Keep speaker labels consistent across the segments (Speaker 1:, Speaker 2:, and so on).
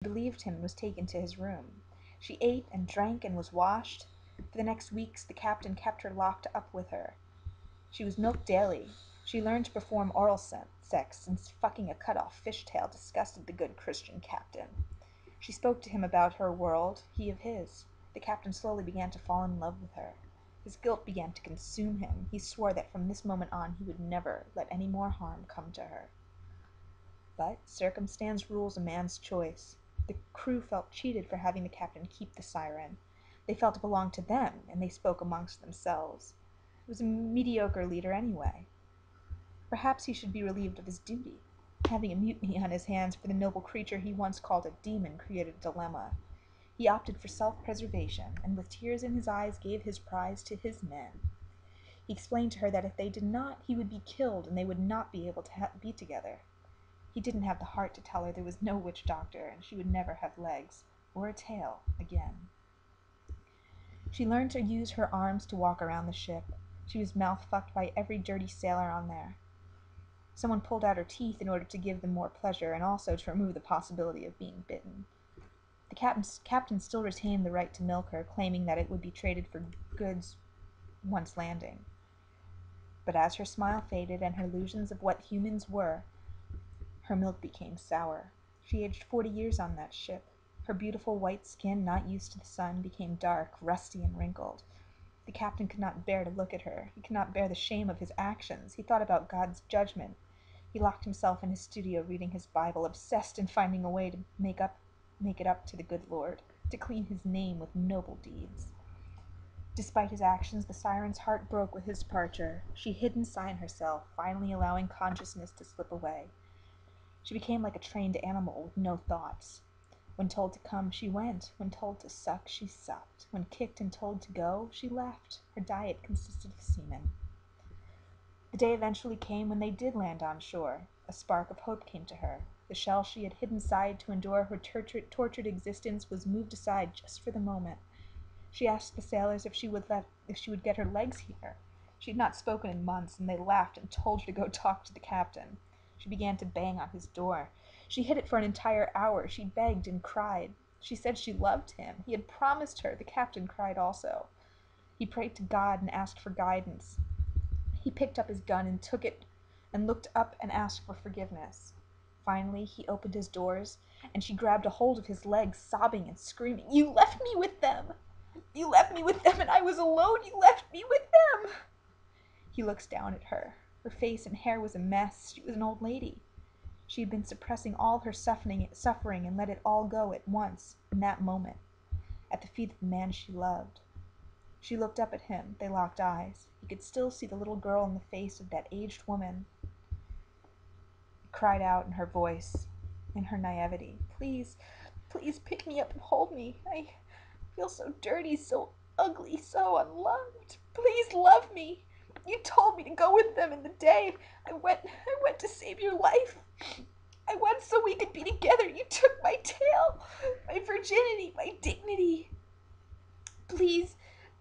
Speaker 1: Relieved him and was taken to his room. She ate and drank and was washed. For the next weeks the captain kept her locked up with her. She was milked daily. She learned to perform oral sex, since fucking a cut-off fishtail disgusted the good Christian captain. She spoke to him about her world, he of his. The captain slowly began to fall in love with her. His guilt began to consume him. He swore that from this moment on he would never let any more harm come to her. But circumstance rules a man's choice. The crew felt cheated for having the captain keep the siren. They felt it belonged to them, and they spoke amongst themselves. He was a mediocre leader anyway. Perhaps he should be relieved of his duty. Having a mutiny on his hands for the noble creature he once called a demon created a dilemma. He opted for self-preservation, and with tears in his eyes gave his prize to his men. He explained to her that if they did not, he would be killed, and they would not be able to be together. He didn't have the heart to tell her there was no witch doctor, and she would never have legs, or a tail, again. She learned to use her arms to walk around the ship. She was mouth-fucked by every dirty sailor on there. Someone pulled out her teeth in order to give them more pleasure, and also to remove the possibility of being bitten. The captain still retained the right to milk her, claiming that it would be traded for goods once landing. But as her smile faded and her illusions of what humans were, her milk became sour. She aged 40 years on that ship. Her beautiful white skin, not used to the sun, became dark, rusty, and wrinkled. The captain could not bear to look at her. He could not bear the shame of his actions. He thought about God's judgment. He locked himself in his studio reading his Bible, obsessed in finding a way to make it up to the good Lord, to clean his name with noble deeds. Despite his actions, the siren's heart broke with his departure. She hid inside herself, finally allowing consciousness to slip away. She became like a trained animal with no thoughts. When told to come, she went. When told to suck, she sucked. When kicked and told to go, she left. Her diet consisted of semen. The day eventually came when they did land on shore. A spark of hope came to her. The shell she had hid inside to endure her tortured existence was moved aside just for the moment. She asked the sailors if she would get her legs here. She had not spoken in months, and they laughed and told her to go talk to the captain. She began to bang on his door. She hid it for an entire hour. She begged and cried. She said she loved him. He had promised her. The captain cried also. He prayed to God and asked for guidance. He picked up his gun and took it and looked up and asked for forgiveness. Finally, he opened his doors, and she grabbed a hold of his legs, sobbing and screaming, "You left me with them! You left me with them, and I was alone! You left me with them!" He looks down at her. Her face and hair was a mess. She was an old lady. She had been suppressing all her suffering and let it all go at once, in that moment, at the feet of the man she loved. She looked up at him. They locked eyes. He could still see the little girl in the face of that aged woman. He cried out in her voice, in her naivety, "Please, please pick me up and hold me. I feel so dirty, so ugly, so unloved. Please love me. You told me to go with them in the day. I went to save your life. I went so we could be together. You took my tail, my virginity, my dignity. Please,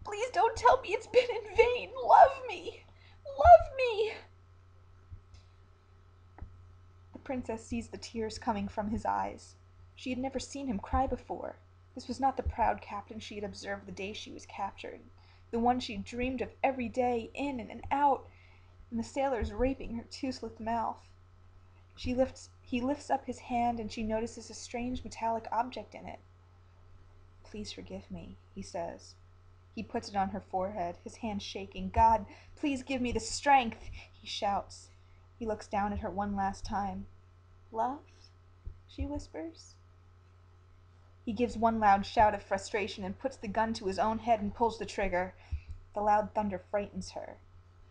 Speaker 1: please don't tell me it's been in vain. Love me. Love me." The princess sees the tears coming from his eyes. She had never seen him cry before. This was not the proud captain she had observed the day she was captured, the one she dreamed of every day, in and out, and the sailors raping her toothless mouth. He lifts up his hand, and she notices a strange metallic object in it. "Please forgive me," he says. He puts it on her forehead, his hand shaking. "God, please give me the strength," he shouts. He looks down at her one last time. "Love?" she whispers. He gives one loud shout of frustration and puts the gun to his own head and pulls the trigger. The loud thunder frightens her.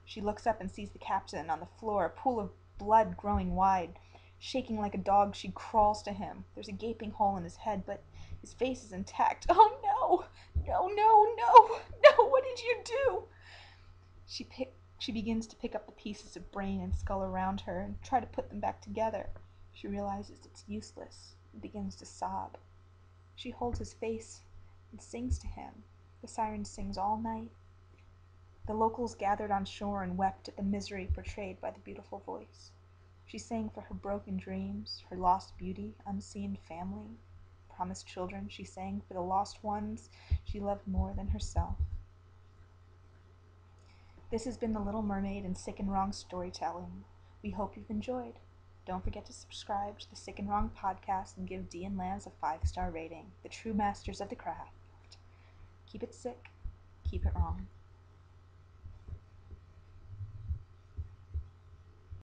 Speaker 1: She looks up and sees the captain on the floor, a pool of blood growing wide. Shaking like a dog, she crawls to him. There's a gaping hole in his head, but his face is intact. "Oh, no! No, no, no! No, what did you do?" She begins to pick up the pieces of brain and skull around her and try to put them back together. She realizes it's useless and begins to sob. She holds his face and sings to him. The siren sings all night. The locals gathered on shore and wept at the misery portrayed by the beautiful voice. She sang for her broken dreams, her lost beauty, unseen family. promised children, she sang for the lost ones she loved more than herself. This has been The Little Mermaid in Sick and Wrong Storytelling. We hope you've enjoyed. Don't forget to subscribe to the Sick and Wrong podcast and give Dee and Lance a 5-star rating. The true masters of the craft. Keep it sick, keep it wrong.